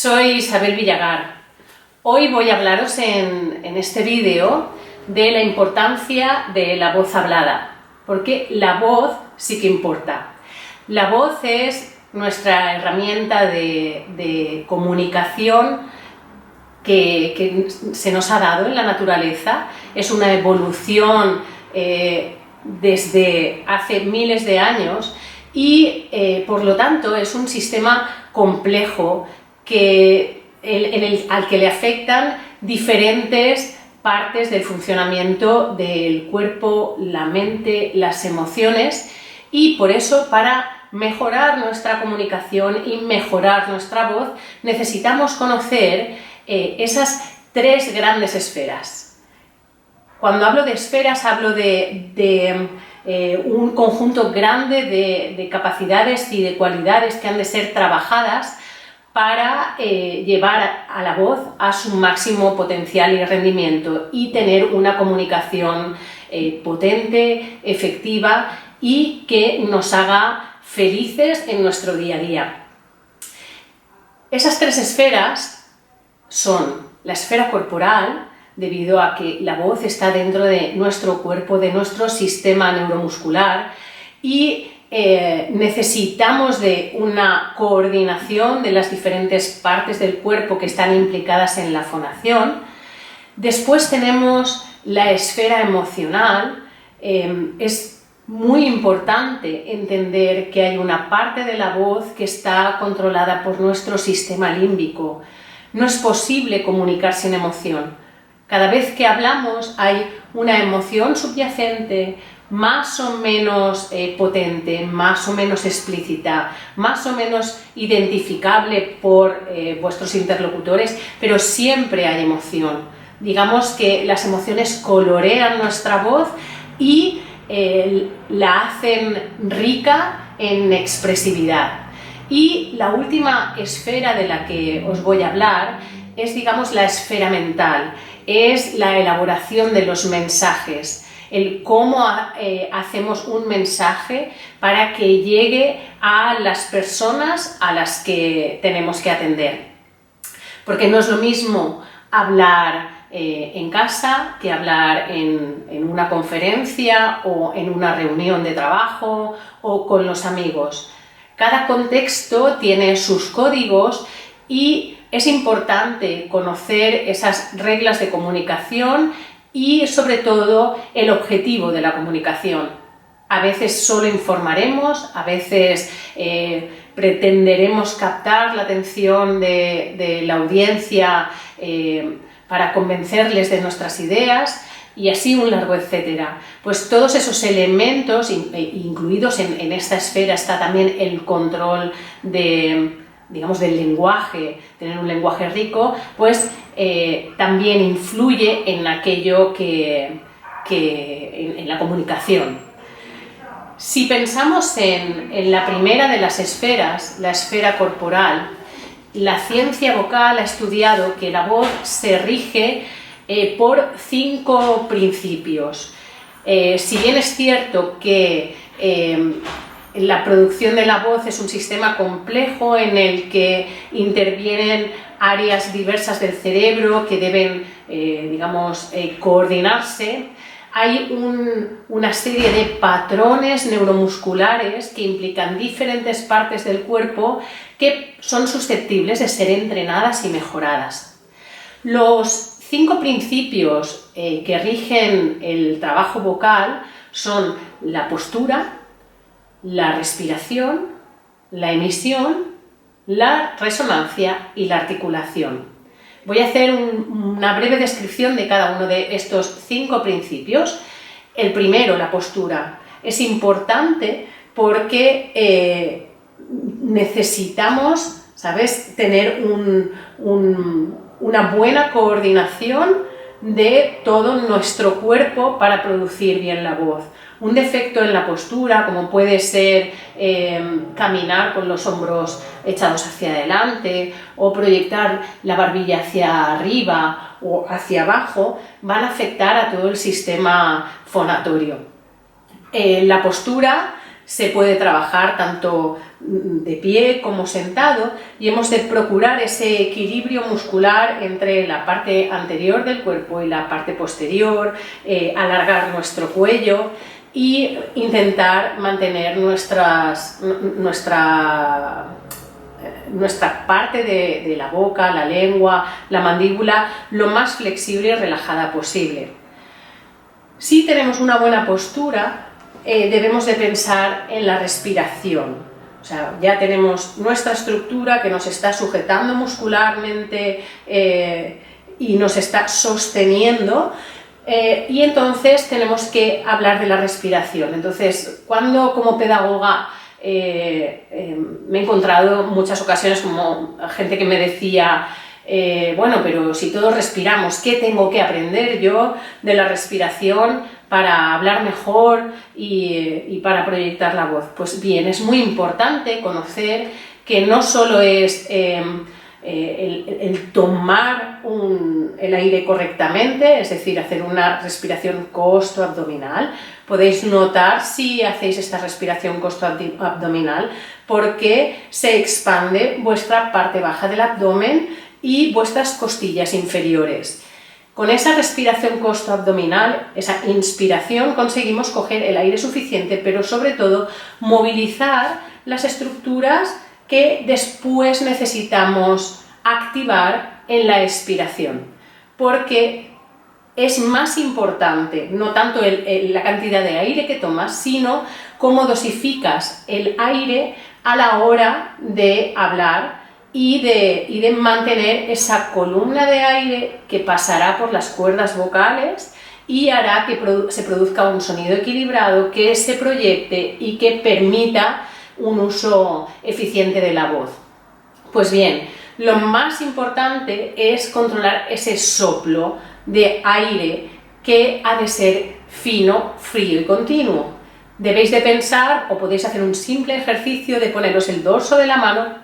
Soy Isabel Villagar. Hoy voy a hablaros en este vídeo de la importancia de la voz hablada, porque la voz sí que importa. La voz es nuestra herramienta de comunicación que se nos ha dado en la naturaleza. Es una evolución desde hace miles de años y por lo tanto es un sistema complejo al que le afectan diferentes partes del funcionamiento del cuerpo, la mente, las emociones, y por eso para mejorar nuestra comunicación y mejorar nuestra voz necesitamos conocer esas tres grandes esferas. Cuando hablo de esferas hablo de un conjunto grande de capacidades y de cualidades que han de ser trabajadas para llevar a la voz a su máximo potencial y rendimiento y tener una comunicación potente, efectiva y que nos haga felices en nuestro día a día. Esas tres esferas son la esfera corporal, debido a que la voz está dentro de nuestro cuerpo, de nuestro sistema neuromuscular, y necesitamos de una coordinación de las diferentes partes del cuerpo que están implicadas en la fonación. Después tenemos la esfera emocional. Es muy importante entender que hay una parte de la voz que está controlada por nuestro sistema límbico. No es posible comunicar sin emoción. Cada vez que hablamos hay una emoción subyacente, más o menos potente, más o menos explícita, más o menos identificable por vuestros interlocutores, pero siempre hay emoción. Digamos que las emociones colorean nuestra voz y la hacen rica en expresividad. Y la última esfera de la que os voy a hablar es, digamos, la esfera mental, es la elaboración de los mensajes, el cómo hacemos un mensaje para que llegue a las personas a las que tenemos que atender. Porque no es lo mismo hablar en casa que hablar en una conferencia o en una reunión de trabajo o con los amigos. Cada contexto tiene sus códigos y es importante conocer esas reglas de comunicación y, sobre todo, el objetivo de la comunicación. A veces solo informaremos, a veces pretenderemos captar la atención de la audiencia para convencerles de nuestras ideas, y así un largo etcétera. Pues todos esos elementos, incluidos en esta esfera, está también el control del lenguaje, tener un lenguaje rico, pues también influye en aquello en la comunicación. Si pensamos en la primera de las esferas, la esfera corporal, la ciencia vocal ha estudiado que la voz se rige por 5 principios. Si bien es cierto que la producción de la voz es un sistema complejo en el que intervienen áreas diversas del cerebro que deben, coordinarse, hay una serie de patrones neuromusculares que implican diferentes partes del cuerpo que son susceptibles de ser entrenadas y mejoradas. Los 5 principios que rigen el trabajo vocal son la postura, la respiración, la emisión, la resonancia y la articulación. Voy a hacer una breve descripción de cada uno de estos 5 principios. El primero, la postura, es importante porque necesitamos, tener una buena coordinación de todo nuestro cuerpo para producir bien la voz. Un defecto en la postura, como puede ser caminar con los hombros echados hacia adelante o proyectar la barbilla hacia arriba o hacia abajo, van a afectar a todo el sistema fonatorio. La postura se puede trabajar tanto de pie como sentado y hemos de procurar ese equilibrio muscular entre la parte anterior del cuerpo y la parte posterior, alargar nuestro cuello y intentar mantener nuestra parte de la boca, la lengua, la mandíbula lo más flexible y relajada posible. Si tenemos una buena postura, debemos de pensar en la respiración. O sea, ya tenemos nuestra estructura que nos está sujetando muscularmente y nos está sosteniendo, y entonces tenemos que hablar de la respiración. Entonces, cuando como pedagoga me he encontrado en muchas ocasiones como gente que me decía bueno, pero si todos respiramos, ¿qué tengo que aprender yo de la respiración para hablar mejor y para proyectar la voz? Pues bien, es muy importante conocer que no solo es el tomar el aire correctamente, es decir, hacer una respiración costo-abdominal. Podéis notar si hacéis esta respiración costo-abdominal porque se expande vuestra parte baja del abdomen y vuestras costillas inferiores. Con esa respiración costo-abdominal, esa inspiración, conseguimos coger el aire suficiente, pero sobre todo movilizar las estructuras que después necesitamos activar en la expiración, porque es más importante no tanto la cantidad de aire que tomas, sino cómo dosificas el aire a la hora de hablar y de mantener esa columna de aire que pasará por las cuerdas vocales y hará que se produzca un sonido equilibrado, que se proyecte y que permita un uso eficiente de la voz. Pues bien, lo más importante es controlar ese soplo de aire que ha de ser fino, frío y continuo. Debéis de pensar, o podéis hacer un simple ejercicio de poneros el dorso de la mano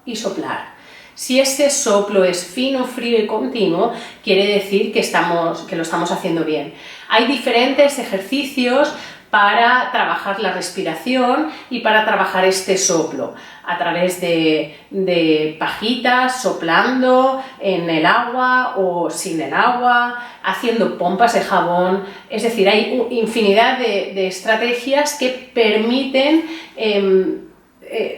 y soplar. Si ese soplo es fino, frío y continuo, quiere decir que lo estamos haciendo bien. Hay diferentes ejercicios para trabajar la respiración y para trabajar este soplo, a través de pajitas, soplando en el agua o sin el agua, haciendo pompas de jabón. Es decir, hay infinidad de estrategias que permiten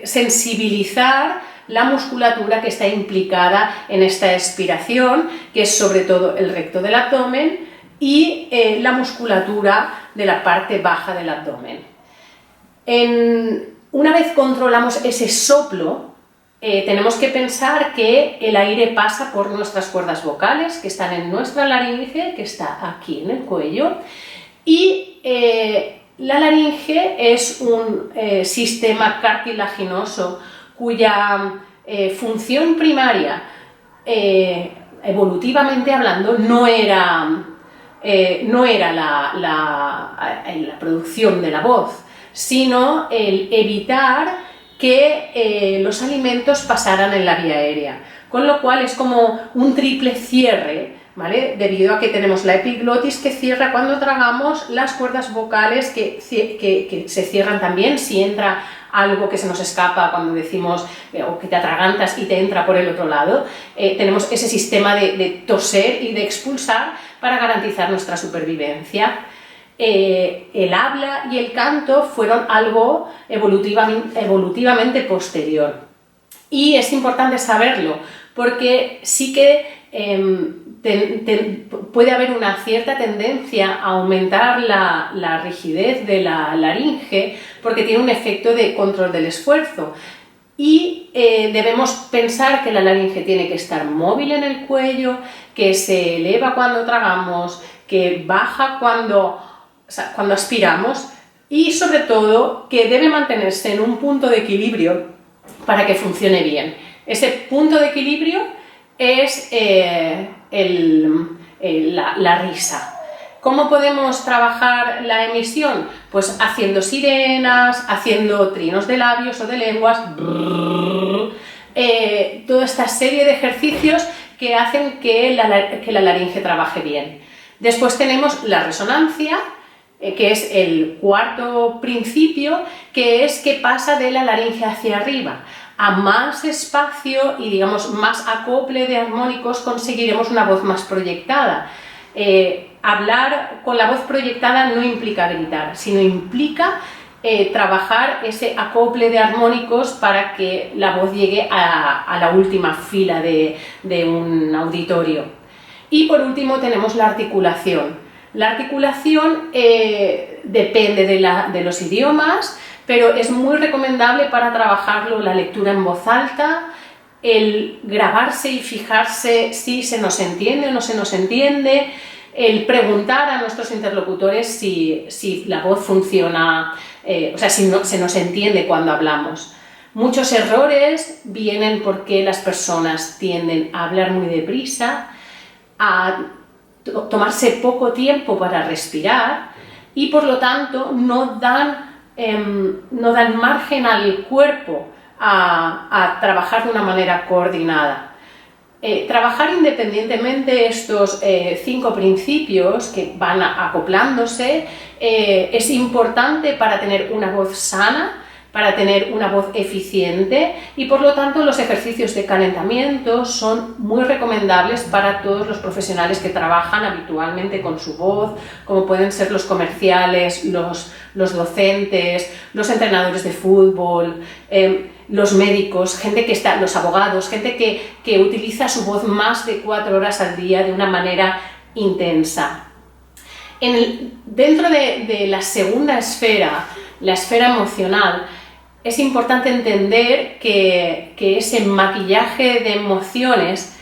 sensibilizar la musculatura que está implicada en esta expiración, que es sobre todo el recto del abdomen y la musculatura de la parte baja del abdomen. Una vez controlamos ese soplo, tenemos que pensar que el aire pasa por nuestras cuerdas vocales, que están en nuestra laringe, que está aquí en el cuello, y la laringe es un sistema cartilaginoso cuya función primaria, evolutivamente hablando, no era la producción de la voz, sino el evitar que los alimentos pasaran en la vía aérea, con lo cual es como un triple cierre, ¿vale? Debido a que tenemos la epiglotis que cierra cuando tragamos, las cuerdas vocales que se cierran también si entra algo que se nos escapa cuando decimos o que te atragantas y te entra por el otro lado. Tenemos ese sistema de toser y de expulsar para garantizar nuestra supervivencia. El habla y el canto fueron algo evolutivamente posterior. Y es importante saberlo, porque sí que puede haber una cierta tendencia a aumentar la rigidez de la laringe, porque tiene un efecto de control del esfuerzo. Y debemos pensar que la laringe tiene que estar móvil en el cuello, que se eleva cuando tragamos, que baja cuando aspiramos y sobre todo que debe mantenerse en un punto de equilibrio para que funcione bien. Ese punto de equilibrio es la risa. ¿Cómo podemos trabajar la emisión? Pues haciendo sirenas, haciendo trinos de labios o de lenguas, toda esta serie de ejercicios que hacen que la laringe trabaje bien. Después tenemos la resonancia, que es el cuarto principio, que es que pasa de la laringe hacia arriba. A más espacio y, digamos, más acople de armónicos conseguiremos una voz más proyectada. Hablar con la voz proyectada no implica gritar, sino implica trabajar ese acople de armónicos para que la voz llegue a la última fila de un auditorio. Y por último tenemos la articulación. La articulación depende de los idiomas, pero es muy recomendable para trabajarlo la lectura en voz alta, el grabarse y fijarse si se nos entiende o no se nos entiende, el preguntar a nuestros interlocutores si la voz funciona, o sea, si se nos entiende cuando hablamos. Muchos errores vienen porque las personas tienden a hablar muy deprisa, a tomarse poco tiempo para respirar y por lo tanto no dan margen al cuerpo a trabajar de una manera coordinada. Trabajar independientemente estos 5 principios que van acoplándose es importante para tener una voz sana, para tener una voz eficiente y por lo tanto los ejercicios de calentamiento son muy recomendables para todos los profesionales que trabajan habitualmente con su voz, como pueden ser los comerciales, los docentes, los entrenadores de fútbol, los médicos, los abogados, gente que utiliza su voz más de 4 horas al día de una manera intensa. Dentro de la segunda esfera, la esfera emocional, es importante entender que ese maquillaje de emociones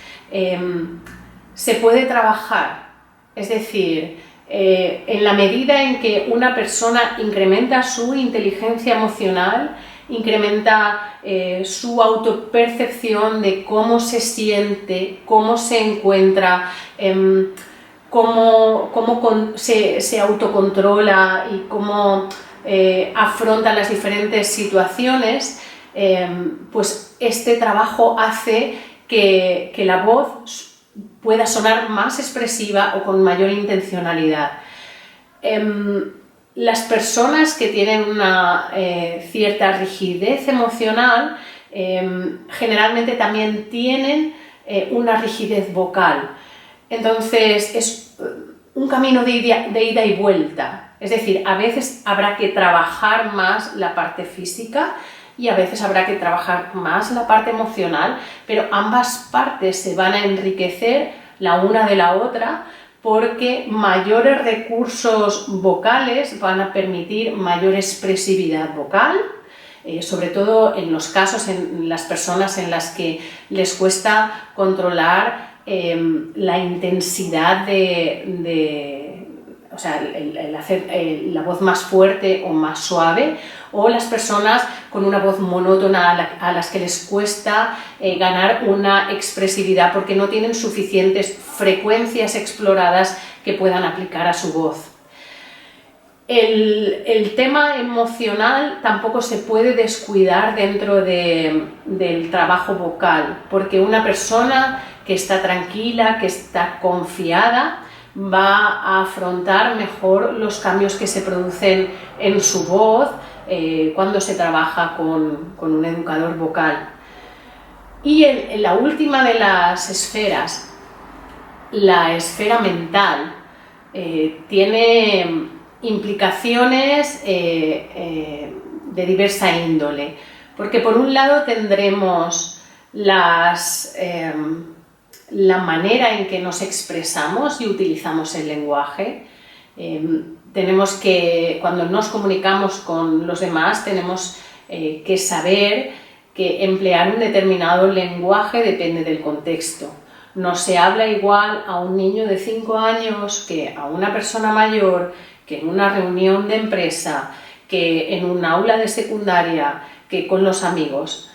se puede trabajar. Es decir, en la medida en que una persona incrementa su inteligencia emocional, incrementa su autopercepción de cómo se siente, cómo se encuentra, cómo se autocontrola y cómo afronta las diferentes situaciones, pues este trabajo hace que la voz pueda sonar más expresiva o con mayor intencionalidad. Las personas que tienen una cierta rigidez emocional generalmente también tienen una rigidez vocal. Entonces es un camino de ida y vuelta. Es decir, a veces habrá que trabajar más la parte física y a veces habrá que trabajar más la parte emocional, pero ambas partes se van a enriquecer la una de la otra porque mayores recursos vocales van a permitir mayor expresividad vocal, sobre todo en los casos, en las personas en las que les cuesta controlar la intensidad o sea, el hacer la voz más fuerte o más suave, o las personas con una voz monótona a las que les cuesta ganar una expresividad porque no tienen suficientes frecuencias exploradas que puedan aplicar a su voz. El tema emocional tampoco se puede descuidar dentro del trabajo vocal, porque una persona que está tranquila, que está confiada, va a afrontar mejor los cambios que se producen en su voz cuando se trabaja con un educador vocal. Y en la última de las esferas, la esfera mental, tiene implicaciones de diversa índole, porque por un lado tendremos la manera en que nos expresamos y utilizamos el lenguaje. Tenemos que, cuando nos comunicamos con los demás, tenemos que saber que emplear un determinado lenguaje depende del contexto. No se habla igual a un niño de 5 años que a una persona mayor, que en una reunión de empresa, que en un aula de secundaria, que con los amigos.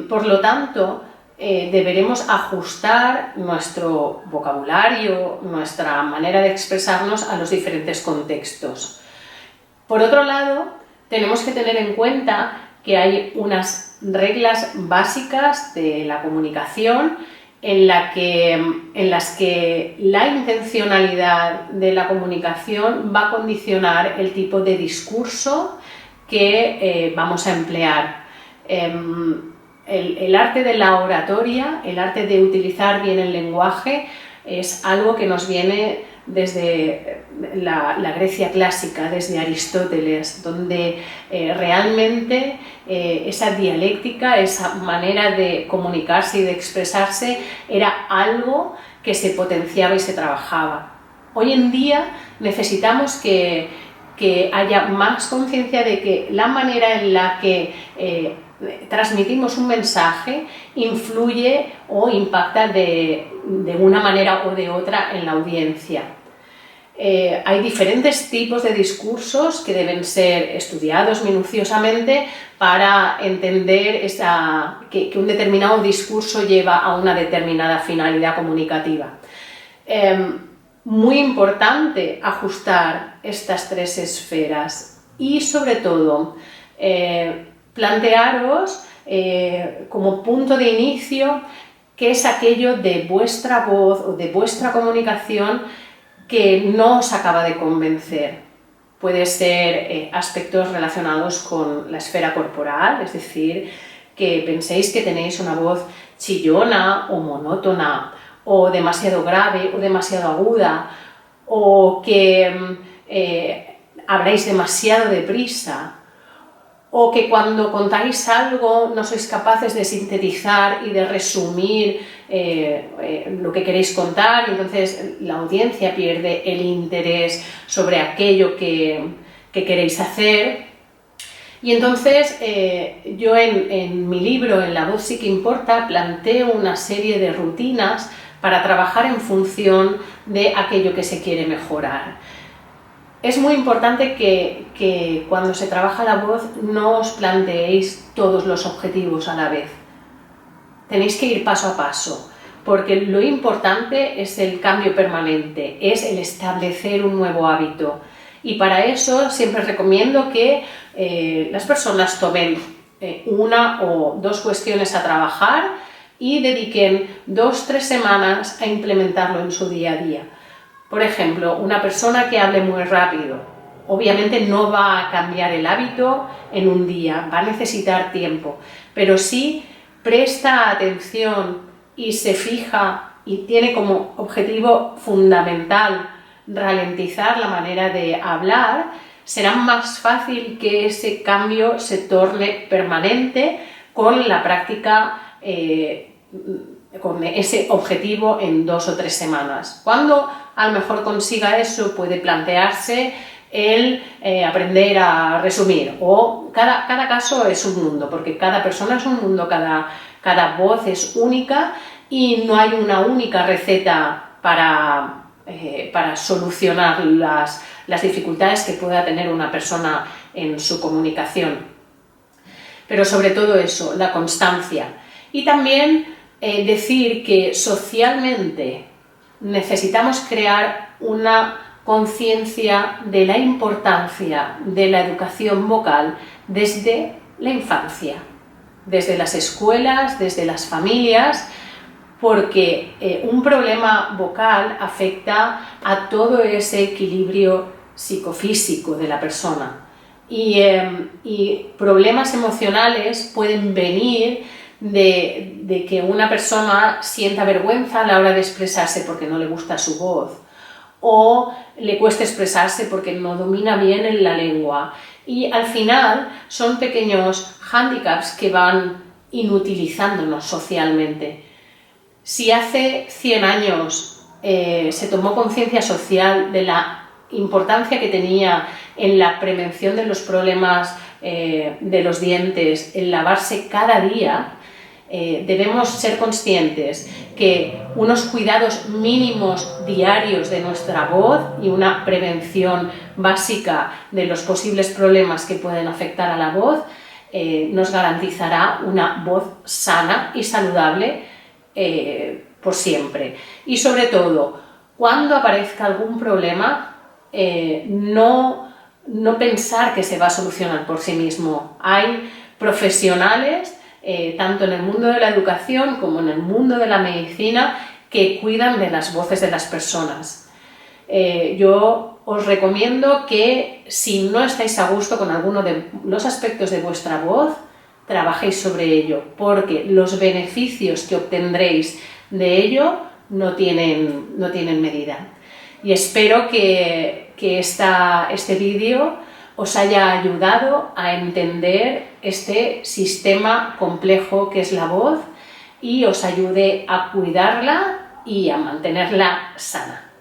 Por lo tanto, deberemos ajustar nuestro vocabulario, nuestra manera de expresarnos a los diferentes contextos. Por otro lado, tenemos que tener en cuenta que hay unas reglas básicas de la comunicación en las que la intencionalidad de la comunicación va a condicionar el tipo de discurso que vamos a emplear. El arte de la oratoria, el arte de utilizar bien el lenguaje, es algo que nos viene desde la Grecia clásica, desde Aristóteles, donde realmente esa dialéctica, esa manera de comunicarse y de expresarse era algo que se potenciaba y se trabajaba. Hoy en día necesitamos que haya más conciencia de que la manera en la que transmitimos un mensaje influye o impacta de una manera o de otra en la audiencia. Hay diferentes tipos de discursos que deben ser estudiados minuciosamente para entender que un determinado discurso lleva a una determinada finalidad comunicativa. Muy importante ajustar estas tres esferas y, sobre todo, plantearos como punto de inicio qué es aquello de vuestra voz o de vuestra comunicación que no os acaba de convencer. Puede ser aspectos relacionados con la esfera corporal, es decir, que penséis que tenéis una voz chillona o monótona, o demasiado grave o demasiado aguda, o que habláis demasiado deprisa, o que cuando contáis algo no sois capaces de sintetizar y de resumir lo que queréis contar, y entonces la audiencia pierde el interés sobre aquello que queréis hacer. Y entonces yo en mi libro, En la voz sí que importa, planteo una serie de rutinas para trabajar en función de aquello que se quiere mejorar. Es muy importante que cuando se trabaja la voz no os planteéis todos los objetivos a la vez. Tenéis que ir paso a paso, porque lo importante es el cambio permanente, es el establecer un nuevo hábito. Y para eso siempre recomiendo que las personas tomen una o dos cuestiones a trabajar y dediquen 2-3 semanas a implementarlo en su día a día. Por ejemplo, una persona que hable muy rápido, obviamente no va a cambiar el hábito en un día, va a necesitar tiempo, pero si presta atención y se fija y tiene como objetivo fundamental ralentizar la manera de hablar, será más fácil que ese cambio se torne permanente con la práctica, con ese objetivo en 2 o 3 semanas. Cuando a lo mejor consiga eso, puede plantearse el aprender a resumir, o cada caso es un mundo, porque cada persona es un mundo, cada voz es única y no hay una única receta para solucionar las dificultades que pueda tener una persona en su comunicación. Pero sobre todo eso, la constancia. Y también decir que socialmente necesitamos crear una conciencia de la importancia de la educación vocal desde la infancia, desde las escuelas, desde las familias, porque un problema vocal afecta a todo ese equilibrio psicofísico de la persona. Y problemas emocionales pueden venir de que una persona sienta vergüenza a la hora de expresarse porque no le gusta su voz, o le cuesta expresarse porque no domina bien la lengua. Y al final son pequeños hándicaps que van inutilizándonos socialmente. Si hace 100 años se tomó conciencia social de la importancia que tenía en la prevención de los problemas de los dientes, en lavarse cada día, debemos ser conscientes que unos cuidados mínimos diarios de nuestra voz y una prevención básica de los posibles problemas que pueden afectar a la voz nos garantizará una voz sana y saludable por siempre. Y sobre todo, cuando aparezca algún problema, no pensar que se va a solucionar por sí mismo. Hay profesionales tanto en el mundo de la educación como en el mundo de la medicina, que cuidan de las voces de las personas. Yo os recomiendo que, si no estáis a gusto con alguno de los aspectos de vuestra voz, trabajéis sobre ello, porque los beneficios que obtendréis de ello no tienen medida. Y espero que este vídeo os haya ayudado a entender este sistema complejo que es la voz y os ayude a cuidarla y a mantenerla sana.